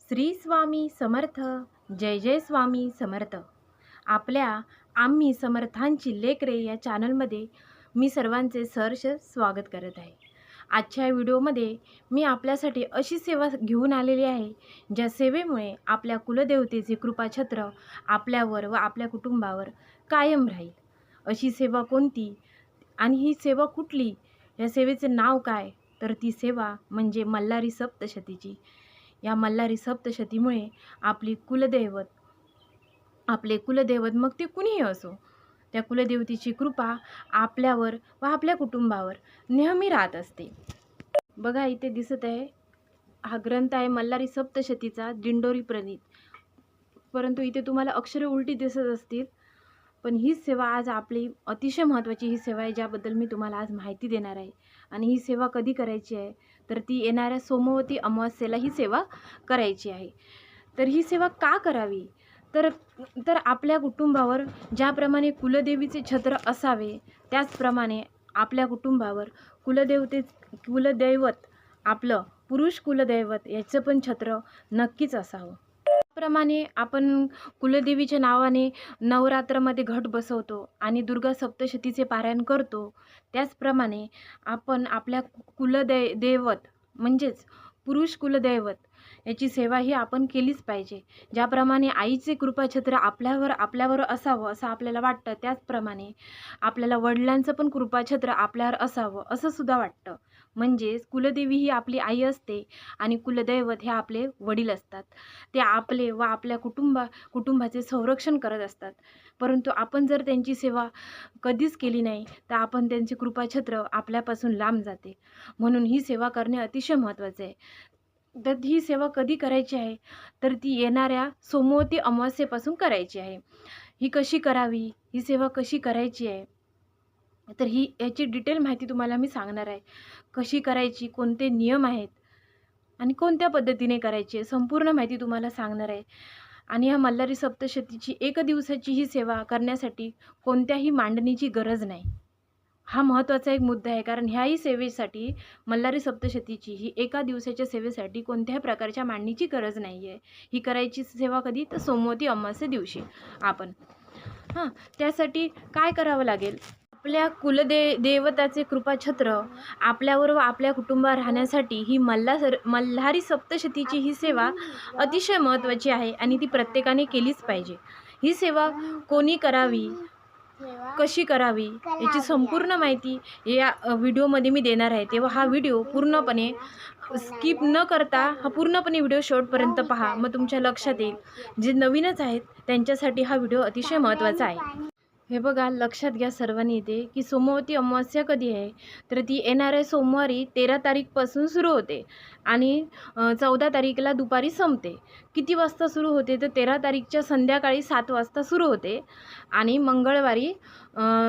श्री स्वामी समर्थ. जय जय स्वामी समर्थ. आपल्या आम्ही समर्थांची लेकरे या चॅनलमध्ये मी सर्वांचे सहर्ष स्वागत करत आहे. आजच्या व्हिडिओमध्ये मी आपल्यासाठी अशी सेवा घेऊन आलेली आहे, ज्या सेवेमुळे आपल्या कुलदेवतेचे कृपाछत्र आपल्यावर व आपल्या कुटुंबावर कायम राहील. अशी सेवा कोणती आणि ही सेवा कुठली, या सेवेचे नाव काय? तर ती सेवा म्हणजे मल्हारी सप्तशतीची. या मल्हारी सप्तशतीमुळे आपले कुलदैवत मग ते कुणीही असो, त्या कुलदेवतेची कृपा आपल्यावर व आपल्या कुटुंबावर नेहमी राहत असते. बघा, इथे दिसत आहे, हा ग्रंथ आहे मल्हारी सप्तशतीचा दिंडोरी प्रणीत. परंतु इथे तुम्हाला अक्षरे उलटी दिसत असतील, पण ही सेवा आज आपली अतिशय महत्त्वाची ही सेवा आहे, ज्याबद्दल मी तुम्हाला आज माहिती देणार आहे. आणि ही सेवा कधी करायची आहे, तर ती येणाऱ्या सोमवती अमावस्येला ही सेवा करायची आहे. तर ही सेवा का करावी, तर आपल्या कुटुंबावर ज्याप्रमाणे कुलदेवीचे छत्र असावे, त्याचप्रमाणे आपल्या कुटुंबावर कुलदैवत आपलं पुरुष कुलदैवत याचं पण छत्र नक्कीच असावं. त्याप्रमाणे आपण कुलदेवीच्या नावाने नवरात्रामध्ये घट बसवतो आणि दुर्गा सप्तशतीचे पारायण करतो. त्याचप्रमाणे आपण आपल्या देवत म्हणजेच पुरुष कुलदैवत याची सेवा ही आपण केलीच पाहिजे. ज्याप्रमाणे आईचे कृपाछत्र आपल्यावर असावं असं आपल्याला वाटतं, त्याचप्रमाणे आपल्याला वडिलांचं पण कृपाछत्र आपल्यावर असावं असं सुद्धा वाटतं. म्हणजेच कुलदेवी ही आपली आई असते आणि कुलदैवत हे आपले वडील असतात. ते आपले व आपल्या कुटुंबाचे संरक्षण करत असतात. परंतु आपण जर त्यांची सेवा कधीच केली नाही, तर आपण त्यांचे कृपाछत्र आपल्यापासून लांब जाते. म्हणून ही सेवा करणे अतिशय महत्त्वाचे आहे. तर ही सेवा कधी करायची आहे, तर ती येणाऱ्या सोमवती अमावस्येपासून करायची आहे. ही कशी करावी, ही सेवा कशी करायची आहे, तर याची डिटेल माहिती तुम्हाला मी सांगणार आहे. कशी करायची, कोणते नियम आहेत आणि कोणत्या पद्धतीने करायची आहे, संपूर्ण माहिती तुम्हाला सांगणार आहे. आणि ह्या मल्हारी सप्तशतीची 1 दिवसाची ही सेवा करण्यासाठी कोणत्याही मांडणीची गरज नाही. हा महत्त्वाचा एक मुद्दा आहे, कारण ह्याही सेवेसाठी मल्हारी सप्तशतीची ही 1 दिवसाच्या सेवेसाठी कोणत्याही प्रकारच्या मांडणीची गरज नाही आहे. ही करायची सेवा कधी, तर सोमवती अमावस्ये दिवशी आपण त्यासाठी काय करावं लागेल, आपल्या देवताचे कृपाछत्र आपल्यावर व आपल्या कुटुंबावर राहण्यासाठी ही मल्हारी सप्तशतीची ही सेवा अतिशय महत्त्वाची आहे आणि ती प्रत्येकाने केलीच पाहिजे. ही सेवा कोणी करावी, कशी करावी, याची संपूर्ण माहिती या व्हिडिओमध्ये मी देणार आहे. तेव्हा हा व्हिडिओ पूर्णपणे स्किप न करता हा पूर्णपणे व्हिडिओ शेवटपर्यंत पहा, मग तुमच्या लक्षात येईल. जे नवीनच आहेत त्यांच्यासाठी हा व्हिडिओ अतिशय महत्त्वाचा आहे. हे बघा, लक्षात घ्या सर्वांनी इथे, की सोमवती अमावस्या कधी आहे, तर ती येणाऱ्या सोमवारी 13 तारीखपासून सुरू होते आणि 14 तारीखला दुपारी संपते. किती वाजता सुरू होते, तर 13 तारीखच्या संध्याकाळी 7 वाजता सुरू होते आणि मंगळवारी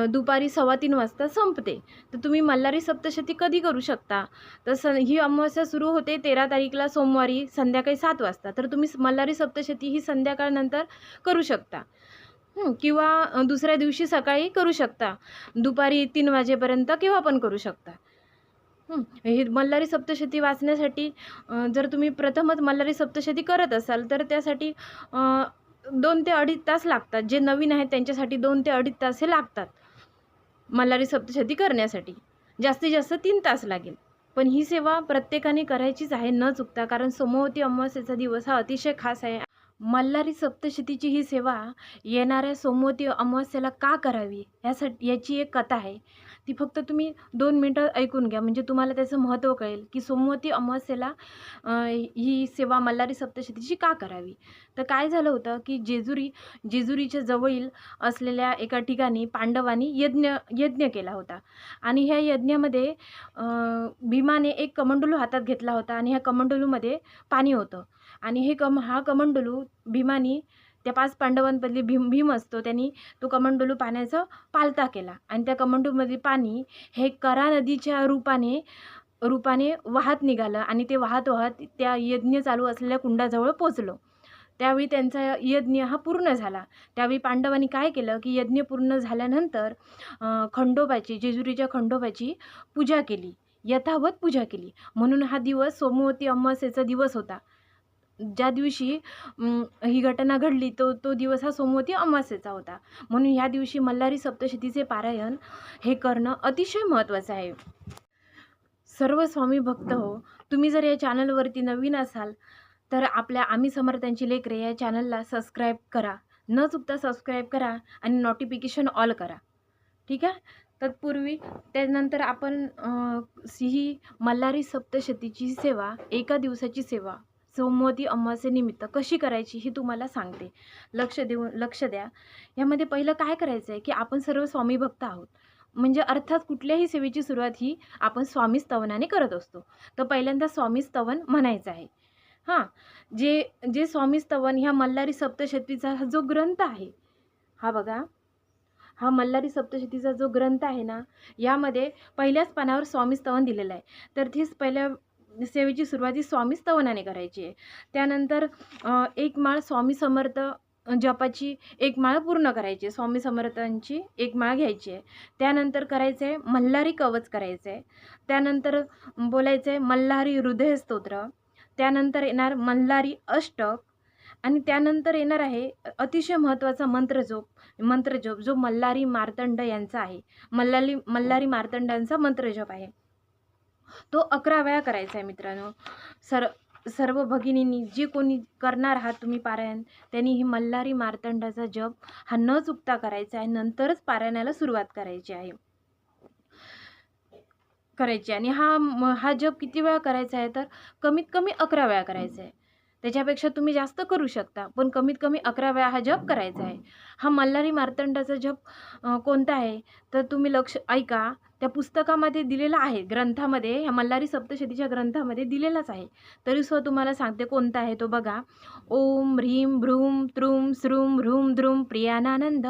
दुपारी 2:15 वाजता संपते. तर तुम्ही मल्हारी सप्तशती कधी करू शकता, तर ही अमावस्या सुरू होते 13 तारीखला सोमवारी संध्याकाळी 7 वाजता. तर तुम्ही मल्हारी सप्तशती ही संध्याकाळनंतर करू शकता किंवा दुसऱ्या दिवशी सकाळी करू शकता, दुपारी 3 वाजेपर्यंत केव्हा पण करू शकता. ही मल्हारी सप्तशती वाचण्यासाठी जर तुम्ही प्रथमच मल्हारी सप्तशती करत असाल, तर त्यासाठी 2 ते 2.5 तास लागतात. जे नवीन आहेत त्यांच्यासाठी 2 ते 2.5 तास हे लागतात मल्हारी सप्तशती करण्यासाठी. जास्तीत जास्त 3 तास लागेल. पण ही सेवा प्रत्येकाने करायचीच आहे न चुकता, कारण सोमवती अमावस्येचा दिवस हा अतिशय खास आहे. मल्हारी सप्तशतीची ही सेवा येणाऱ्या सोमवती अमावस्येला का करावी, याची एक कथा आहे. ती फक्त तुम्ही 2 मिनटं ऐकून घ्या, म्हणजे तुम्हाला त्याचं महत्त्व कळेल, की सोमवती अमावस्येला ही सेवा मल्हारी सप्तशतीची का करावी. तर काय झालं होतं, की जेजुरीच्या जवळील असलेल्या एका ठिकाणी पांडवांनी यज्ञ केला होता आणि ह्या यज्ञामध्ये भीमाने एक कमंडलू हातात घेतला होता आणि ह्या कमंडलूमध्ये पाणी होतं आणि हा कमंडलू भीमानी, त्या 5 पांडवांमधले भीम असतो, त्यांनी तो कमंडलू पाण्याचा पालथा केला आणि त्या कमंडलूमधील पाणी हे करा नदीच्या रूपाने वाहत निघालं आणि ते वाहत त्या यज्ञ चालू असलेल्या कुंडाजवळ पोचलो. त्यावेळी त्यांचा यज्ञ हा पूर्ण झाला. त्यावेळी पांडवांनी काय केलं, की यज्ञ पूर्ण झाल्यानंतर जेजुरीच्या खंडोबाची पूजा केली, यथावत पूजा केली. म्हणून हा दिवस सोमवती अमावस्येचा दिवस होता. ज्या दिवशी ही घटना घडली तो तो दिवस हा सोमवती अमावास्येचा होता. म्हणून ह्या दिवशी मल्हारी सप्तशतीचे पारायण हे करणं अतिशय महत्त्वाचं आहे. सर्व स्वामी भक्त हो, तुम्ही जर या चॅनलवरती नवीन असाल तर आपल्या आम्ही समर्थांची लेकरे या चॅनलला सबस्क्राईब करा. न चुकता सबस्क्राईब करा आणि नोटिफिकेशन ऑल करा. ठीक आहे. तत्पूर्वी त्यानंतर आपण ही मल्हारी सप्तशतीची सेवा, एका दिवसाची सेवा सोमवती अमावास्येनिमित्त कशी करायची हे तुम्हाला सांगते. लक्ष द्या. यामध्ये पहिलं काय करायचं आहे की आपण सर्व स्वामी भक्त आहोत. म्हणजे अर्थात कुठल्याही सेवेची सुरुवात ही आपण स्वामी स्तवनाने करत असतो. तर पहिल्यांदा स्वामी स्तवन म्हणायचं आहे. हां, जे जे स्वामी स्तवन ह्या मल्हारी सप्तशतीचा जो ग्रंथ आहे, हा बघा, हा मल्हारी सप्तशतीचा जो ग्रंथ आहे ना, यामध्ये पहिल्याच पानावर स्वामी स्तवन दिलेलं आहे. तर तीच पहिल्या सेवेची सुरुवात ही स्वामी स्तवनाने करायची आहे. त्यानंतर एक माळ स्वामी समर्थ जपाची एक माळ पूर्ण करायची आहे. स्वामी समर्थांची एक माळ घ्यायची आहे. त्यानंतर करायचं आहे मल्हारी कवच करायचं आहे. त्यानंतर बोलायचं आहे मल्हारी हृदय स्तोत्र. त्यानंतर येणार मल्हारी अष्टक आणि त्यानंतर येणार आहे अतिशय महत्त्वाचा मंत्रजप जो मल्हारी मार्तंड यांचा आहे. मल्हारी मार्तंडांचा मंत्रजप आहे. तो 11 वेळा करायचा आहे मित्रांनो. सर्व भगिनींनी जे कोणी करणार आहात तुम्ही पारायण, त्यांनी ही मल्हारी मार्तंडाचा जप हा न चुकता करायचा आहे. नंतरच पारायणाला सुरुवात करायची आहे. आणि हा जप किती वेळा करायचा आहे तर कमीत कमी 11 वेळा करायचा आहे. त्याच्यापेक्षा तुम्ही जास्त करू शकता, पण कमीत कमी 11 वेळा हा जप करायचा आहे. हा मल्हारी मार्तंडाचा जप कोणता आहे तर तुम्ही ऐका. त्या पुस्तकामध्ये दिलेला आहे, ग्रंथामध्ये, ह्या मल्हारी सप्तशतीच्या ग्रंथामध्ये दिलेलाच आहे. तरीसुद्धा तुम्हाला सांगते कोणता आहे तो बघा. ओम ह्रीं भ्रूं त्रूं स्रूं ह्रूं द्रूं प्रियानानंद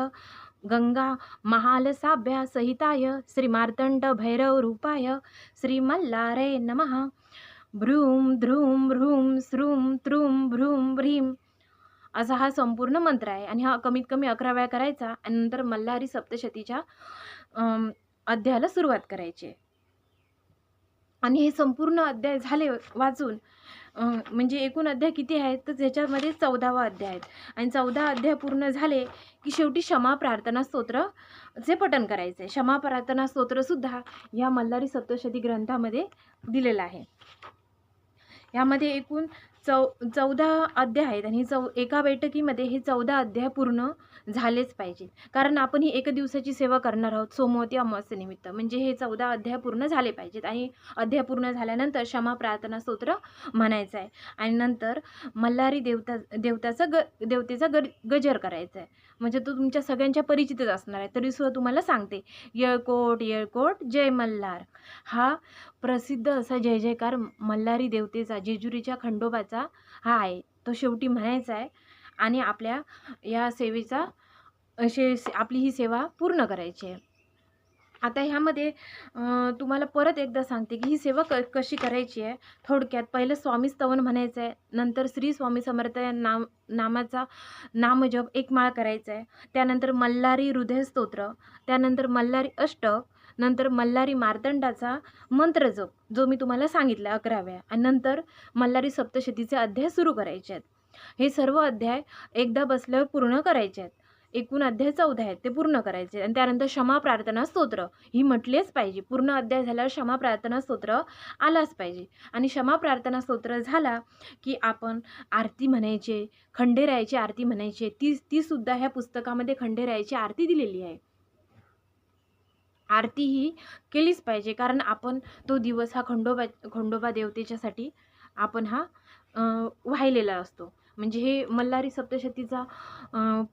गंगा महालसाभ्या सहिताय श्री मार्तंड भैरव रूपाय श्री मल्हारे नमः. भ्रूं ध्रूं भ्रूं स्रूं त्रूं भ्रूं ह्रीं असा हा संपूर्ण मंत्र आहे. आणि हा कमीत कमी 11 वेळा करायचा आणि नंतर मल्हारी सप्तशतीच्या अध्यायाला सुरुवात करायची. आणि हे संपूर्ण अध्याय झाले वाचून म्हणजे एकूण अध्याय किती आहेत तर त्याच्यामध्ये 14वा अध्याय आहेत. आणि 14 अध्याय पूर्ण झाले की शेवटी क्षमा प्रार्थना स्तोत्रचे पठण करायचे. क्षमा प्रार्थना स्तोत्रसुद्धा ह्या मल्हारी सप्तशती ग्रंथामध्ये दिलेलं आहे. यामध्ये एकूण 14 अध्याय आहेत आणि एका बैठकीमध्ये हे 14 अध्याय पूर्ण झालेच पाहिजे. कारण आपण ही एक दिवसाची सेवा करणार आहोत सोमवती अमावास्येनिमित्त. म्हणजे हे 14 अध्याय पूर्ण झाले पाहिजेत. आणि अध्याय पूर्ण झाल्यानंतर क्षमा प्रार्थना स्तोत्र म्हणायचं आहे. आणि नंतर मल्हारी देवतेचा गजर करायचा आहे. म्हणजे तो तुमच्या सगळ्यांच्या परिचितच असणार आहे. तरीसुद्धा तुम्हाला सांगते, येळकोट येळकोट जय मल्हार. हा प्रसिद्ध असा जय जयकार मल्हारी देवतेचा, जेजुरीच्या खंडोबाचा हा आहे. तो शेवटी म्हणायचा आहे आणि आपल्या या सेवेचा आपली ही सेवा पूर्ण करायची आहे. आता ह्यामध्ये तुम्हाला परत एकदा सांगते की ही सेवा कशी करायची आहे. थोडक्यात पहिलं स्वामी स्तवन म्हणायचं आहे. नंतर श्री स्वामी समर्थ या नामाचा नामजप एक माळ करायचा आहे. त्यानंतर मल्हारी हृदय स्तोत्र, त्यानंतर मल्हारी अष्टक, नंतर मल्हारी मार्तंडाचा मंत्रजप जो मी तुम्हाला सांगितला 11 वेळा. आणि नंतर मल्हारी सप्तशतीचे अध्याय सुरू करायचे आहेत. हे सर्व अध्याय एकदा बसल्यावर पूर्ण करायचे आहेत. एकूण अध्याय 14 आहेत ते पूर्ण करायचे. आणि त्यानंतर क्षमा प्रार्थना स्तोत्र ही म्हटलेच पाहिजे. पूर्ण अध्याय झाल्यावर क्षमा प्रार्थना स्तोत्र आलाच पाहिजे. आणि क्षमा प्रार्थना स्तोत्र झाला की आपण आरती म्हणायची, खंडेरायाची आरती म्हणायची. ती सुद्धा ह्या पुस्तकामध्ये खंडेरायाची आरती दिलेली आहे. आरती ही केलीच पाहिजे. कारण आपण तो दिवस हा खंडोबा देवतेच्यासाठी आपण हा वाहिलेला असतो. म्हणजे हे मल्हारी सप्तशतीचा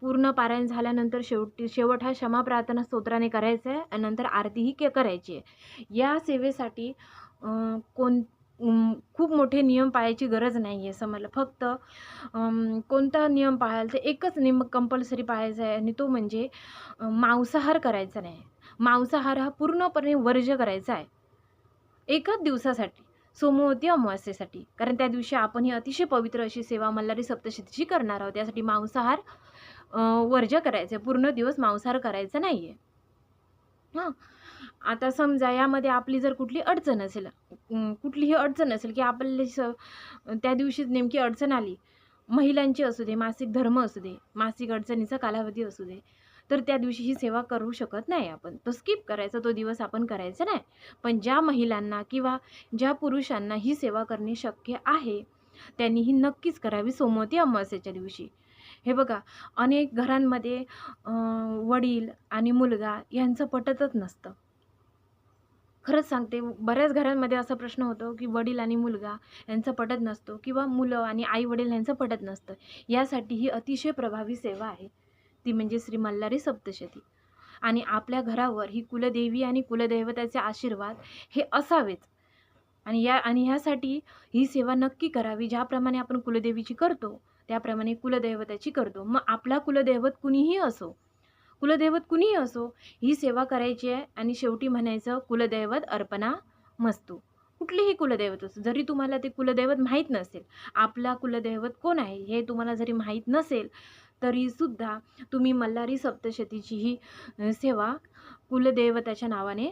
पूर्ण पारायण झाल्यानंतर शेवट हा क्षमा प्रार्थना स्तोत्राने करायचा आहे. आणि नंतर आरती ही करायची आहे. या सेवेसाठी खूप मोठे नियम पाळायची गरज नाही आहे. समजलं. फक्त कोणता नियम पाळायला तर एकच नियम कंपल्सरी पाळायचा आहे आणि तो म्हणजे मांसाहार करायचा नाही. मांसाहार हा पूर्णपणे वर्ज्य करायचा आहे एकाच दिवसासाठी, सोमवती अमावास्येसाठी. कारण त्या दिवशी आपण ही अतिशय पवित्र अशी सेवा मल्हारी सप्तशतीची करणार आहोत. त्यासाठी मांसाहार वर्ज्य करायचं आहे. पूर्ण दिवस मांसाहार करायचा नाही आहे. हां. आता समजा यामध्ये आपली जर कुठलीही अडचण असेल की आपल्याला त्या दिवशीच नेमकी अडचण आली, महिलांची असू दे, मासिक धर्म असू दे, मासिक अडचणीचा कालावधी असू दे, तर त्या दिवशी ही सेवा करू शकत नाही आपण. तो स्किप करायचा, तो दिवस आपण करायचा नाही. पण ज्या महिलांना किंवा ज्या पुरुषांना ही सेवा करणे शक्य आहे, त्यांनी ही नक्कीच करावी सोमवती अमावास्येच्या दिवशी. हे बघा, अनेक घरांमध्ये वडील आणि मुलगा यांचं पटतच नसतं. खरंच सांगते, बऱ्याच घरांमध्ये असा प्रश्न होतो, की वडील आणि मुलगा यांचं पटत नसतो किंवा मुलं आणि आई-वडील यांचं पटत नसतं. यासाठी ही अतिशय प्रभावी सेवा आहे. ती म्हणजे श्री मल्हारी सप्तशती. आणि आपल्या घरावर ही कुलदेवी आणि कुलदैवताचे आशीर्वाद हे असावेच. आणि ह्यासाठी ही सेवा नक्की करावी. ज्याप्रमाणे आपण कुलदेवीची करतो, त्याप्रमाणे कुलदैवताची करतो. मग आपला कुलदैवत कुलदैवत कुणीही असो, ही सेवा करायची आहे आणि शेवटी म्हणायचं कुलदैवत अर्पणामस्तु. कुठलीही कुलदैवत असो, जरी तुम्हाला ते कुलदैवत माहीत नसेल, आपला कुलदैवत कोण आहे हे तुम्हाला जरी माहीत नसेल, तरीसुद्धा तुम्ही मल्हारी सप्तशतीची ही सेवा कुलदैवताच्या नावाने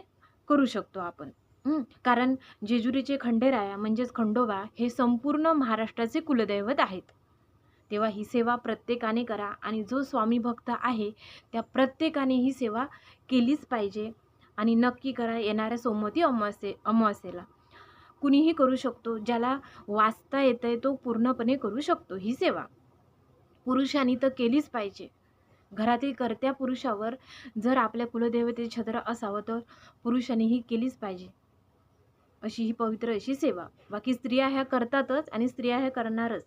करू शकतो आपण. कारण जेजुरीचे खंडेराया म्हणजेच खंडोबा हे संपूर्ण महाराष्ट्राचे कुलदैवत आहेत. तेव्हा ही सेवा प्रत्येकाने करा आणि जो स्वामी भक्त आहे त्या प्रत्येकाने ही सेवा केलीच पाहिजे आणि नक्की करा. येणाऱ्या सोमवती अमावास्येला कुणीही करू शकतो. ज्याला वाचता येतंय तो पूर्णपणे करू शकतो ही सेवा. पुरुषांनी तर केलीच पाहिजे. घरातील कर्त्या पुरुषावर जर आपल्या कुलदेवतेचे छत्र असावं तर पुरुषांनी ही केलीच पाहिजे. अशी ही पवित्र अशी सेवा. बाकी स्त्रिया ह्या करतातच आणि स्त्रिया ह्या करणारच.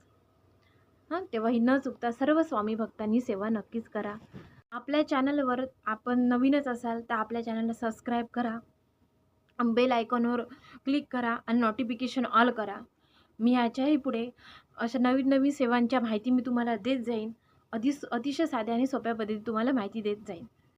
तेव्हा ही न चुकता सर्व स्वामी भक्तांनी सेवा नक्कीच करा. आपल्या चॅनलवर आपण नवीनच असाल तर आपल्या चॅनलला सबस्क्राईब करा, बेल आयकॉनवर क्लिक करा आणि नोटिफिकेशन ऑल करा. मी याच्याही पुढे अशा नवीन नवीन सेवांच्या माहिती मी तुम्हाला देत जाईन. अतिशय साध्या आणि सोप्या पद्धतीत तुम्हाला माहिती देत जाईन.